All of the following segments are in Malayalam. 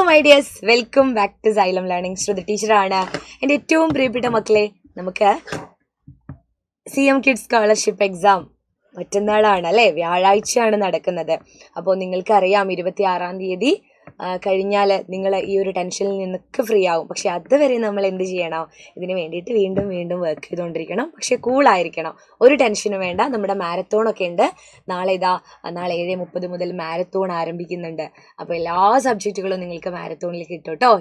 My dears, welcome back to Xylem learning. Shruti ടീച്ചറാണ്. എൻ്റെ ഏറ്റവും പ്രിയപ്പെട്ട മക്കളെ, നമുക്ക് CM കിഡ്സ് സ്കോളർഷിപ്പ് എക്സാം മറ്റന്നാളാണ് അല്ലേ, വ്യാഴാഴ്ചയാണ് നടക്കുന്നത്. അപ്പോൾ നിങ്ങൾക്കറിയാം 26-ാം തീയതി കഴിഞ്ഞാൽ നിങ്ങൾ ഈ ഒരു ടെൻഷനിൽ നിന്നൊക്കെ ഫ്രീ ആവും. പക്ഷെ അതുവരെ നമ്മൾ എന്ത് ചെയ്യണം? ഇതിന് വേണ്ടിയിട്ട് വീണ്ടും വീണ്ടും വർക്ക് ചെയ്തുകൊണ്ടിരിക്കണം. പക്ഷെ കൂളായിരിക്കണം, ഒരു ടെൻഷനും വേണ്ട. നമ്മുടെ മാരത്തോണൊക്കെ ഉണ്ട്. നാളെ 7:30 മുതൽ മാരത്തോൺ ആരംഭിക്കുന്നുണ്ട്. അപ്പോൾ എല്ലാ സബ്ജക്റ്റുകളും നിങ്ങൾക്ക് മാരത്തോണിൽ കിട്ടും കേട്ടോ.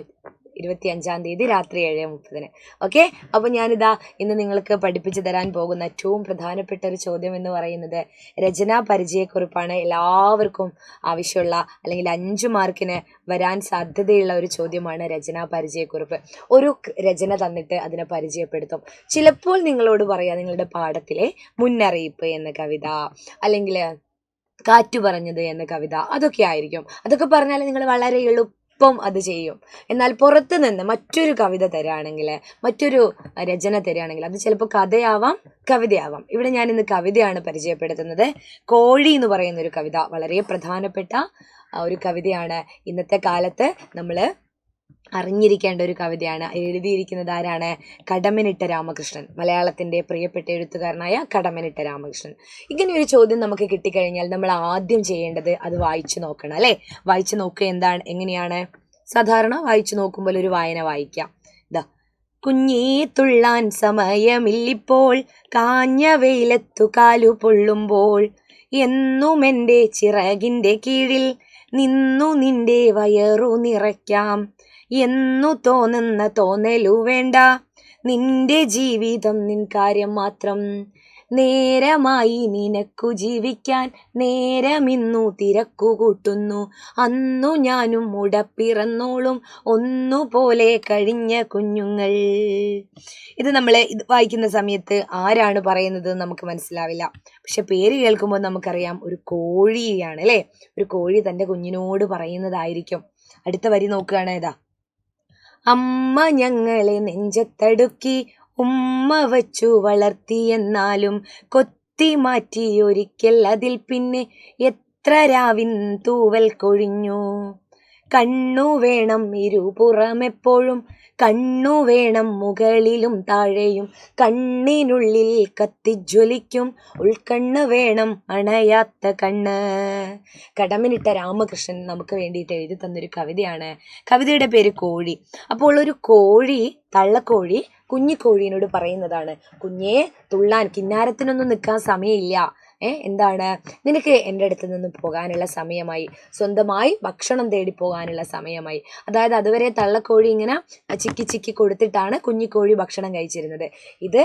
25-ാം തീയതി രാത്രി 7:30. ഓക്കെ, അപ്പോൾ ഞാനിതാ ഇന്ന് നിങ്ങൾക്ക് പഠിപ്പിച്ചു തരാൻ പോകുന്ന ഏറ്റവും പ്രധാനപ്പെട്ട ഒരു ചോദ്യം എന്ന് പറയുന്നത് രചനാ പരിചയക്കുറിപ്പാണ്. എല്ലാവർക്കും ആവശ്യമുള്ള അല്ലെങ്കിൽ 5 മാർക്കിന് വരാൻ സാധ്യതയുള്ള ഒരു ചോദ്യമാണ് രചനാ പരിചയക്കുറിപ്പ്. ഒരു രചന തന്നിട്ട് അതിനെ പരിചയപ്പെടുത്തും. ചിലപ്പോൾ നിങ്ങളോട് പറയാം നിങ്ങളുടെ പാഠത്തിലെ മുന്നറിയിപ്പ് എന്ന കവിത, അല്ലെങ്കിൽ കാറ്റു പറഞ്ഞത് എന്ന കവിത, അതൊക്കെ ആയിരിക്കും. അതൊക്കെ പറഞ്ഞാൽ നിങ്ങൾ വളരെ എളുപ്പം അത് ചെയ്യും. എന്നാൽ പുറത്ത് നിന്ന് മറ്റൊരു കവിത തരാണെങ്കിൽ, മറ്റൊരു രചന തരികയാണെങ്കിൽ, അത് ചിലപ്പോൾ കഥയാവാം, കവിതയാവാം. ഇവിടെ ഞാൻ ഇന്ന് കവിതയാണ് പരിചയപ്പെടുത്തുന്നത്. കോഴി എന്ന് പറയുന്ന ഒരു കവിത വളരെ പ്രധാനപ്പെട്ട ഒരു കവിതയാണ്. ഇന്നത്തെ കാലത്ത് നമ്മൾ അറിഞ്ഞിരിക്കേണ്ട ഒരു കവിതയാണ്. എഴുതിയിരിക്കുന്നത് ആരാണ്? കടമ്മനിട്ട രാമകൃഷ്ണൻ, മലയാളത്തിൻ്റെ പ്രിയപ്പെട്ട എഴുത്തുകാരനായ കടമ്മനിട്ട രാമകൃഷ്ണൻ. ഇങ്ങനെ ഒരു ചോദ്യം നമുക്ക് കിട്ടിക്കഴിഞ്ഞാൽ നമ്മൾ ആദ്യം ചെയ്യേണ്ടത് അത് വായിച്ചു നോക്കണം അല്ലേ. വായിച്ചു നോക്കുക എങ്ങനെയാണ്? സാധാരണ വായിച്ചു നോക്കുമ്പോൾ ഒരു വായന വായിക്കാം. കുഞ്ഞേ തുള്ളാൻ സമയമില്ലിപ്പോൾ, കാഞ്ഞ വെയിലത്തു കാലു പൊള്ളുമ്പോൾ, എന്നും എൻ്റെ ചിറകിൻ്റെ കീഴിൽ നിന്നു നിന്റെ വയറു നിറയ്ക്കാം, എന്നു തോന്നുന്ന തോന്നലു വേണ്ട, നിന്റെ ജീവിതം നിൻ കാര്യം മാത്രം, നേരമായി നിനക്കു ജീവിക്കാൻ നേരമിന്നു തിരക്കു കൂട്ടുന്നു, അന്നു ഞാനും ഉടപ്പിറന്നോളും ഒന്നുപോലെ കഴിഞ്ഞ കുഞ്ഞുങ്ങൾ. ഇത് നമ്മൾ വായിക്കുന്ന സമയത്ത് ആരാണ് പറയുന്നത് നമുക്ക് മനസ്സിലാവില്ല. പക്ഷെ പേര് കേൾക്കുമ്പോൾ നമുക്കറിയാം ഒരു കോഴിയാണ് അല്ലേ. ഒരു കോഴി തൻ്റെ കുഞ്ഞിനോട് പറയുന്നതായിരിക്കും. അടുത്ത വരി നോക്കുകയാണ്. അമ്മ ഞങ്ങളെ നെഞ്ചത്തടുക്കി ഉമ്മ വച്ചു വളർത്തിയെന്നാലും കൊത്തി മാറ്റി ഒരിക്കൽ അതിൽ പിന്നെ എത്ര രാവിൻ തൂവൽ കൊഴിഞ്ഞു, കണ്ണു വേണം ഇരുപുറമെപ്പോഴും, കണ്ണു വേണം മുകളിലും താഴെയും, കണ്ണിനുള്ളിൽ കത്തിജ്വലിക്കും ഉൾക്കണ്ണ് വേണം അണയാത്ത കണ്ണ്. കടമ്മനിട്ട രാമകൃഷ്ണൻ നമുക്ക് വേണ്ടിയിട്ട് എഴുതി തന്നൊരു കവിതയാണ്. കവിതയുടെ പേര് കോഴി. അപ്പോൾ ഒരു കോഴി, തള്ളക്കോഴി കുഞ്ഞിക്കോഴീനോട് പറയുന്നതാണ്, കുഞ്ഞേ തുള്ളാൻ, കിന്നാരത്തിനൊന്നും നിൽക്കാൻ സമയമില്ല. എന്താണ്, നിനക്ക് എൻ്റെ അടുത്ത് നിന്ന് പോകാനുള്ള സമയമായി, സ്വന്തമായി ഭക്ഷണം തേടി പോകാനുള്ള സമയമായി. അതായത് അതുവരെ തള്ളക്കോഴി ഇങ്ങനെ ചിക്കി ചിക്കി കൊടുത്തിട്ടാണ് കുഞ്ഞിക്കോഴി ഭക്ഷണം കഴിച്ചിരുന്നത്. ഇത്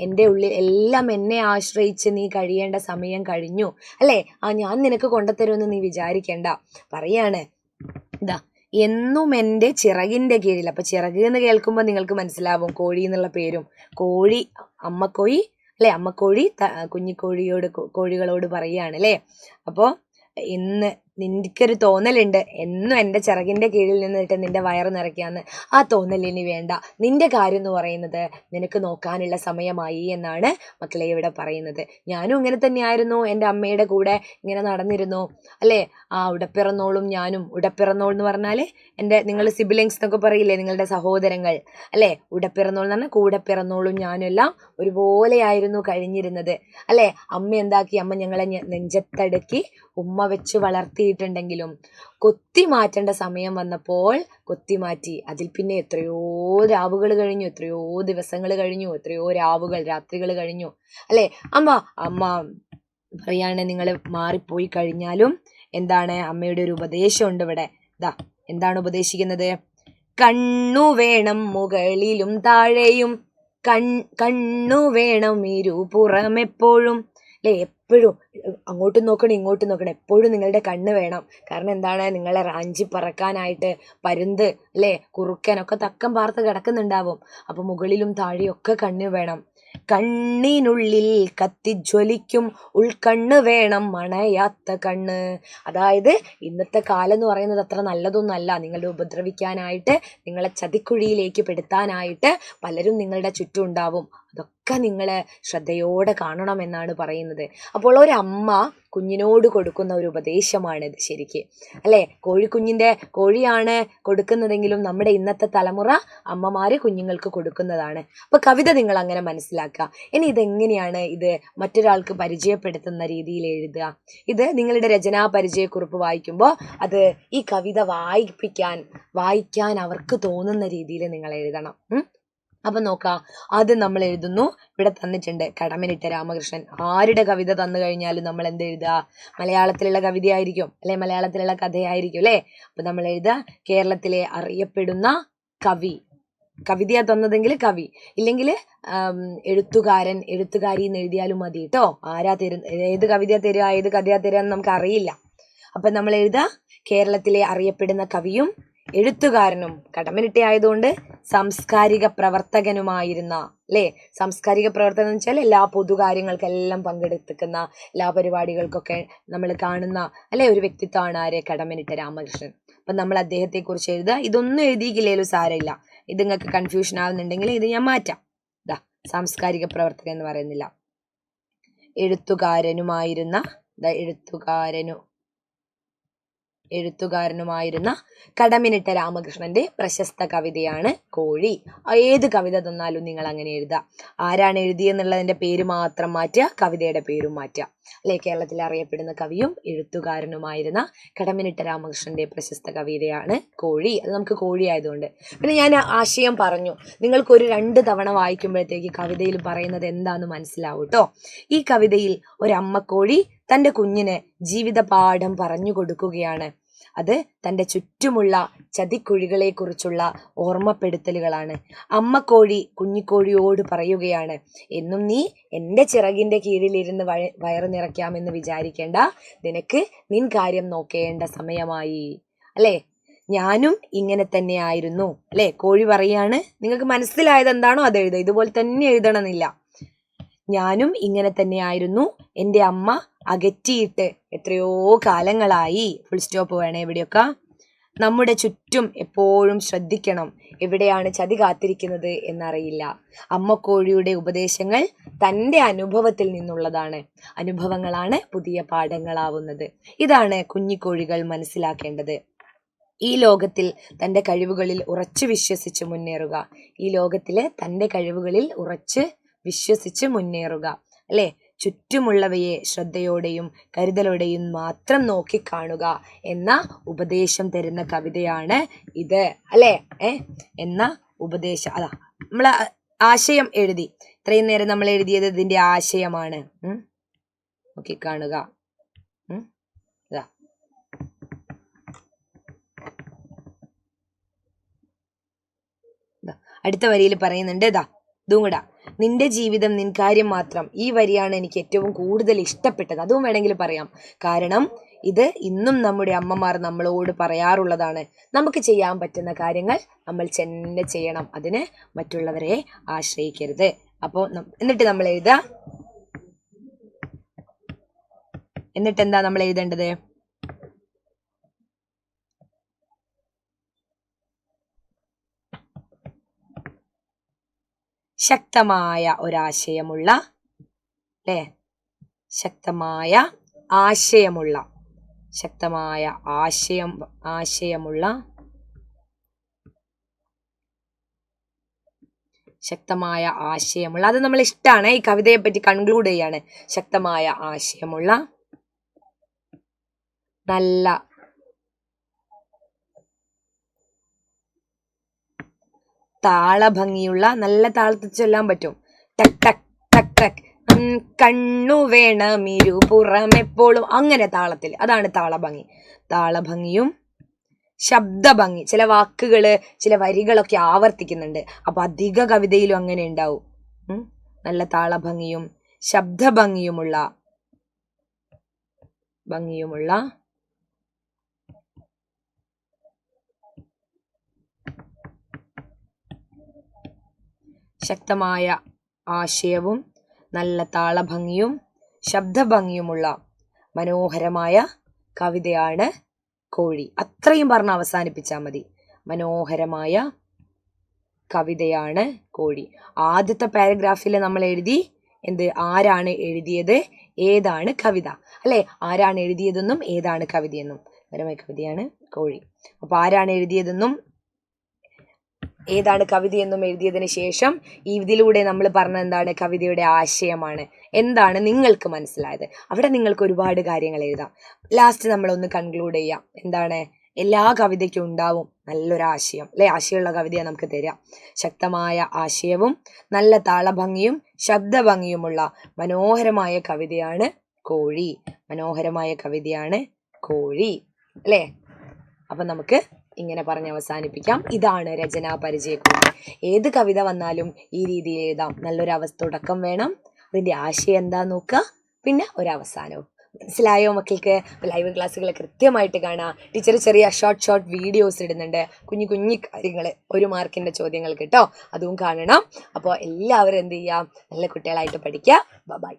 എൻ്റെ ഉള്ളിൽ എല്ലാം എന്നെ ആശ്രയിച്ച് നീ കഴിയേണ്ട സമയം കഴിഞ്ഞു അല്ലേ. ഞാൻ നിനക്ക് കൊണ്ടുത്തരുമെന്ന് നീ വിചാരിക്കേണ്ട. പറയാണ് എന്നും എൻ്റെ ചിറകിൻ്റെ കീഴിൽ. അപ്പം ചിറക് എന്ന് കേൾക്കുമ്പോൾ നിങ്ങൾക്ക് മനസ്സിലാവും കോഴി എന്നുള്ള പേരും. കോഴി, അമ്മക്കോഴി അല്ലേ, അമ്മക്കോഴി കോഴികളോട് പറയുകയാണ് അല്ലേ. അപ്പോൾ ഇന്ന് നിനക്കൊരു തോന്നലുണ്ട്, എന്നും എൻ്റെ ചിറകിൻ്റെ കീഴിൽ നിന്നിട്ട് നിൻ്റെ വയറ് നിറയ്ക്കാന്ന്. ആ തോന്നലിന് വേണ്ട, നിൻ്റെ കാര്യം എന്ന് പറയുന്നത് നിനക്ക് നോക്കാനുള്ള സമയമായി എന്നാണ് മക്കളെ ഇവിടെ പറയുന്നത്. ഞാനും ഇങ്ങനെ തന്നെയായിരുന്നു, എൻ്റെ അമ്മയുടെ കൂടെ ഇങ്ങനെ നടന്നിരുന്നു അല്ലേ. ഉടപ്പിറന്നോളും ഞാനും. ഉടപ്പിറന്നോൾ എന്ന് പറഞ്ഞാൽ നിങ്ങൾ സിബിലിങ്സ് എന്നൊക്കെ പറയില്ലേ, നിങ്ങളുടെ സഹോദരങ്ങൾ അല്ലേ. ഉടപ്പിറന്നോൾ എന്ന് പറഞ്ഞാൽ കൂടെ പിറന്നോളും ഞാനും എല്ലാം ഒരുപോലെയായിരുന്നു കഴിഞ്ഞിരുന്നത് അല്ലേ. അമ്മ എന്താക്കി? അമ്മ ഞങ്ങളെ നെഞ്ചത്തടക്കി ഉമ്മ വെച്ച് വളർത്തിയിട്ടുണ്ടെങ്കിലും കൊത്തി മാറ്റേണ്ട സമയം വന്നപ്പോൾ കൊത്തി മാറ്റി. അതിൽ പിന്നെ എത്രയോ രാവുകൾ കഴിഞ്ഞു, എത്രയോ ദിവസങ്ങൾ കഴിഞ്ഞു, എത്രയോ രാത്രികൾ കഴിഞ്ഞു അല്ലേ. അമ്മ പറയാണ്, നിങ്ങൾ മാറിപ്പോയി കഴിഞ്ഞാലും എന്താണ്, അമ്മയുടെ ഒരു ഉപദേശമുണ്ട് ഇവിടെ. എന്താണ് ഉപദേശിക്കുന്നത്? കണ്ണു വേണം മുകളിലും താഴെയും, കണ്ണു വേണം ഇരുപുറമെപ്പോഴും അല്ലേ. എപ്പോഴും അങ്ങോട്ടും നോക്കണം ഇങ്ങോട്ടും നോക്കണം, എപ്പോഴും നിങ്ങളുടെ കണ്ണ് വേണം. കാരണം എന്താണ്, നിങ്ങളെ റാഞ്ചി പറക്കാനായിട്ട് പരുന്ത് അല്ലേ, കുറുക്കനൊക്കെ തക്കം പാർത്ത് കിടക്കുന്നുണ്ടാവും. അപ്പോൾ മുകളിലും താഴെയൊക്കെ കണ്ണ് വേണം. കണ്ണിനുള്ളിൽ കത്തിജ്വലിക്കും ഉൾക്കണ്ണ് വേണം മണയാത്ത കണ്ണ്. അതായത് ഇന്നത്തെ കാലം എന്ന് പറയുന്നത് അത്ര നല്ലതൊന്നുമല്ല. നിങ്ങളെ ഉപദ്രവിക്കാനായിട്ട്, നിങ്ങളെ ചതിക്കുഴിയിലേക്ക് പെടുത്താനായിട്ട് പലരും നിങ്ങളുടെ ചുറ്റും ഉണ്ടാവും. അതൊക്കെ നിങ്ങൾ ശ്രദ്ധയോടെ കാണണമെന്നാണ് പറയുന്നത്. അപ്പോൾ ഒരമ്മ കുഞ്ഞിനോട് കൊടുക്കുന്ന ഒരു ഉപദേശമാണിത് ശരിക്ക്, അല്ലേ? കോഴിയാണ് കൊടുക്കുന്നതെങ്കിലും നമ്മുടെ ഇന്നത്തെ തലമുറ അമ്മമാര് കുഞ്ഞുങ്ങൾക്ക് കൊടുക്കുന്നതാണ്. അപ്പൊ കവിത നിങ്ങൾ അങ്ങനെ മനസ്സിലാക്കുക. ഇനി ഇതെങ്ങനെയാണ് ഇത് മറ്റൊരാൾക്ക് പരിചയപ്പെടുത്തുന്ന രീതിയിൽ എഴുതുക? ഇത് നിങ്ങളുടെ രചനാ പരിചയക്കുറിപ്പ് വായിക്കുമ്പോൾ അത് ഈ കവിത വായിക്കാൻ അവർക്ക് തോന്നുന്ന രീതിയിൽ നിങ്ങൾ എഴുതണം. അപ്പൊ നോക്കാം, ആദ്യം നമ്മൾ എഴുതുന്നു. ഇവിടെ തന്നിട്ടുണ്ട് കടമ്മനിട്ട രാമകൃഷ്ണൻ. ആരുടെ കവിത തന്നു കഴിഞ്ഞാലും നമ്മൾ എന്ത് എഴുതുക? മലയാളത്തിലുള്ള കവിതയായിരിക്കും, അല്ലെ? മലയാളത്തിലുള്ള കഥയായിരിക്കും, അല്ലെ? അപ്പൊ നമ്മൾ എഴുതുക കേരളത്തിലെ അറിയപ്പെടുന്ന കവി. കവിതയാ തന്നതെങ്കിൽ കവി, ഇല്ലെങ്കിൽ എഴുത്തുകാരി എന്ന് എഴുതിയാലും മതി കേട്ടോ. ഏത് കവിതയാ തരിക, ഏത് കഥയാ തരിക എന്ന് നമുക്ക് അറിയില്ല. അപ്പൊ നമ്മൾ എഴുതുക കേരളത്തിലെ അറിയപ്പെടുന്ന കവിയും എഴുത്തുകാരനും, കടമ്മനിട്ട ആയതുകൊണ്ട് സാംസ്കാരിക പ്രവർത്തകനുമായിരുന്ന, അല്ലേ? സാംസ്കാരിക പ്രവർത്തനം എന്ന് വെച്ചാൽ എല്ലാ പൊതുകാര്യങ്ങൾക്കെല്ലാം പങ്കെടുക്കുന്ന, എല്ലാ പരിപാടികൾക്കൊക്കെ നമ്മൾ കാണുന്ന, അല്ലെ, ഒരു വ്യക്തിത്വമാണ് ആര്? കടമ്മനിട്ട രാമകൃഷ്ണൻ. അപ്പൊ നമ്മൾ അദ്ദേഹത്തെ കുറിച്ച് എഴുതുക. ഇതൊന്നും എഴുതിയില്ലേലും സാരമില്ല, ഇത് നിങ്ങൾക്ക് കൺഫ്യൂഷൻ ആവുന്നുണ്ടെങ്കിൽ ഇത് ഞാൻ മാറ്റാം. സാംസ്കാരിക പ്രവർത്തകൻ എന്ന് പറയുന്നില്ല, എഴുത്തുകാരനുമായിരുന്ന കടമ്മനിട്ട രാമകൃഷ്ണന്റെ പ്രശസ്ത കവിതയാണ് കോഴി. ഏത് കവിത തന്നാലും നിങ്ങൾ അങ്ങനെ എഴുതുക. ആരാണ് എഴുതിയെന്നുള്ളതിന്റെ പേര് മാത്രം മാറ്റുക, കവിതയുടെ പേരും മാറ്റുക, അല്ലെ? കേരളത്തിൽ അറിയപ്പെടുന്ന കവിയും എഴുത്തുകാരനുമായിരുന്ന കടമ്മനിട്ട രാമകൃഷ്ണന്റെ പ്രശസ്ത കവിതയാണ് കോഴി. അത് നമുക്ക് കോഴി ആയതുകൊണ്ട്. പിന്നെ ഞാൻ ആശയം പറഞ്ഞു, നിങ്ങൾക്കൊരു 2 തവണ വായിക്കുമ്പോഴത്തേക്ക് കവിതയിൽ പറയുന്നത് എന്താന്ന് മനസ്സിലാവും കേട്ടോ. ഈ കവിതയിൽ ഒരമ്മക്കോഴി തൻ്റെ കുഞ്ഞിന് ജീവിത പാഠം പറഞ്ഞു കൊടുക്കുകയാണ്. അത് തൻ്റെ ചുറ്റുമുള്ള ചതിക്കുഴികളെ കുറിച്ചുള്ള ഓർമ്മപ്പെടുത്തലുകളാണ്. അമ്മക്കോഴി കുഞ്ഞിക്കോഴിയോട് പറയുകയാണ്, എന്നും നീ എൻ്റെ ചിറകിൻ്റെ കീഴിലിരുന്ന് വയറ് നിറയ്ക്കാമെന്ന് വിചാരിക്കേണ്ട, നിനക്ക് നിൻ കാര്യം നോക്കേണ്ട സമയമായി, അല്ലേ? ഞാനും ഇങ്ങനെ തന്നെ ആയിരുന്നു, അല്ലേ? കോഴി പറയാണ്. നിങ്ങൾക്ക് മനസ്സിലായത് എന്താണോ അത് എഴുതുക, ഇതുപോലെ തന്നെ എഴുതണമെന്നില്ല. ഞാനും ഇങ്ങനെ തന്നെയായിരുന്നു, എൻ്റെ അമ്മ അകറ്റിയിട്ട് എത്രയോ കാലങ്ങളായി. ഫുൾ സ്റ്റോപ്പ് വേണേ ഇവിടെയൊക്കെ. നമ്മുടെ ചുറ്റും എപ്പോഴും ശ്രദ്ധിക്കണം, എവിടെയാണ് ചതി കാത്തിരിക്കുന്നത് എന്നറിയില്ല. അമ്മക്കോഴിയുടെ ഉപദേശങ്ങൾ തൻ്റെ അനുഭവത്തിൽ നിന്നുള്ളതാണ്. അനുഭവങ്ങളാണ് പുതിയ പാഠങ്ങളാവുന്നത്. ഇതാണ് കുഞ്ഞിക്കോഴികൾ മനസ്സിലാക്കേണ്ടത്. ഈ ലോകത്തിൽ തൻ്റെ കഴിവുകളിൽ ഉറച്ചു വിശ്വസിച്ച് മുന്നേറുക. ഈ ലോകത്തിലെ തൻ്റെ കഴിവുകളിൽ ഉറച്ച് വിശ്വസിച്ച് മുന്നേറുക, അല്ലേ? ചുറ്റുമുള്ളവയെ ശ്രദ്ധയോടെയും കരുതലോടെയും മാത്രം നോക്കിക്കാണുക എന്ന ഉപദേശം തരുന്ന കവിതയാണ് ഇത്, അല്ലേ? എന്ന ഉപദേശം. അതാ നമ്മൾ ആശയം എഴുതി. ഇത്രയും നേരം നമ്മൾ എഴുതിയത് ഇതിന്റെ ആശയമാണ്. നോക്കിക്കാണുക. അടുത്ത വരിയിൽ പറയുന്നുണ്ട്, ഇതും കൂടാ, നിന്റെ ജീവിതം നിൻ കാര്യം മാത്രം. ഈ വരിയാണ് എനിക്ക് ഏറ്റവും കൂടുതൽ ഇഷ്ടപ്പെട്ടത്. അതും വേണമെങ്കിൽ പറയാം. കാരണം ഇത് ഇന്നും നമ്മുടെ അമ്മമാർ നമ്മളോട് പറയാറുള്ളതാണ്. നമുക്ക് ചെയ്യാൻ പറ്റുന്ന കാര്യങ്ങൾ നമ്മൾ തന്നെ ചെയ്യണം, അതിന് മറ്റുള്ളവരെ ആശ്രയിക്കരുത്. അപ്പോൾ എന്നിട്ട് നമ്മൾ എഴുതുക. എന്നിട്ട് എന്താ നമ്മൾ എഴുതേണ്ടത്? ശക്തമായ ഒരാശയമുള്ള, അല്ലേ? ശക്തമായ ആശയമുള്ള അത് നമ്മൾ ഇഷ്ടമാണ്. ഈ കവിതയെ പറ്റി കൺക്ലൂഡ് ചെയ്യാണ്. ശക്തമായ ആശയമുള്ള, നല്ല താളഭംഗിയുള്ള, നല്ല താളത്തിൽ ചൊല്ലാൻ പറ്റും. ടക് ടക് ടക് ടക്, കണ്ണു വേണം ഇരുപുറം എപ്പോഴും, അങ്ങനെ താളത്തിൽ. അതാണ് താളഭംഗി. താളഭംഗിയും ശബ്ദഭംഗി. ചില വാക്കുകള്, ചില വരികളൊക്കെ ആവർത്തിക്കുന്നുണ്ട്. അപ്പൊ അധിക കവിതയിലും അങ്ങനെ ഉണ്ടാവും. നല്ല താളഭംഗിയും ശബ്ദഭംഗിയുമുള്ള ശക്തമായ ആശയവും നല്ല താളഭംഗിയും ശബ്ദഭംഗിയുമുള്ള മനോഹരമായ കവിതയാണ് കോഴി. അത്രയും പറഞ്ഞ് അവസാനിപ്പിച്ചാൽ മതി. മനോഹരമായ കവിതയാണ് കോഴി. ആദ്യത്തെ പാരഗ്രാഫിൽ നമ്മൾ എഴുതി എന്ത്, ആരാണ് എഴുതിയത്, ഏതാണ് കവിത, അല്ലെ? ആരാണ് എഴുതിയതെന്നും ഏതാണ് കവിതയെന്നും. മനോഹരമായ കവിതയാണ് കോഴി. അപ്പൊ ആരാണ് എഴുതിയതെന്നും ഏതാണ് കവിതയെന്നും എഴുതിയതിന് ശേഷം ഇതിലൂടെ നമ്മൾ പറഞ്ഞ എന്താണ്, കവിതയുടെ ആശയമാണ്, എന്താണ് നിങ്ങൾക്ക് മനസ്സിലായത്. അവിടെ നിങ്ങൾക്ക് ഒരുപാട് കാര്യങ്ങൾ എഴുതാം. ലാസ്റ്റ് നമ്മളൊന്ന് കൺക്ലൂഡ് ചെയ്യാം. എന്താണ്, എല്ലാ കവിതയ്ക്കും ഉണ്ടാവും നല്ലൊരാശയം, അല്ലെ? ആശയമുള്ള കവിതയാണ് നമുക്ക് തരാം. ശക്തമായ ആശയവും നല്ല താളഭംഗിയും ശബ്ദഭംഗിയുമുള്ള മനോഹരമായ കവിതയാണ് കോഴി. മനോഹരമായ കവിതയാണ് കോഴി, അല്ലേ? അപ്പം നമുക്ക് ഇങ്ങനെ പറഞ്ഞ് അവസാനിപ്പിക്കാം. ഇതാണ് രചനാ പരിചയക്കുറിപ്പ്. ഏത് കവിത വന്നാലും ഈ രീതിയിൽ എഴുതാം. നല്ലൊരു തുടക്കം വേണം, അതിൻ്റെ ആശയം എന്താ നോക്കുക, പിന്നെ ഒരവസാനവും. മനസ്സിലായോ മക്കൾക്ക്? ലൈവ് ക്ലാസ്സുകൾ കൃത്യമായിട്ട് കാണാം. ടീച്ചർ ചെറിയ ഷോർട്ട് വീഡിയോസ് ഇടുന്നുണ്ട്, കുഞ്ഞു കാര്യങ്ങൾ, 1 മാർക്കിൻ്റെ ചോദ്യങ്ങൾ കേട്ടോ, അതും കാണണം. അപ്പോൾ എല്ലാവരും എന്ത് ചെയ്യാം, നല്ല കുട്ടികളായിട്ട് പഠിക്കുക. ബൈ.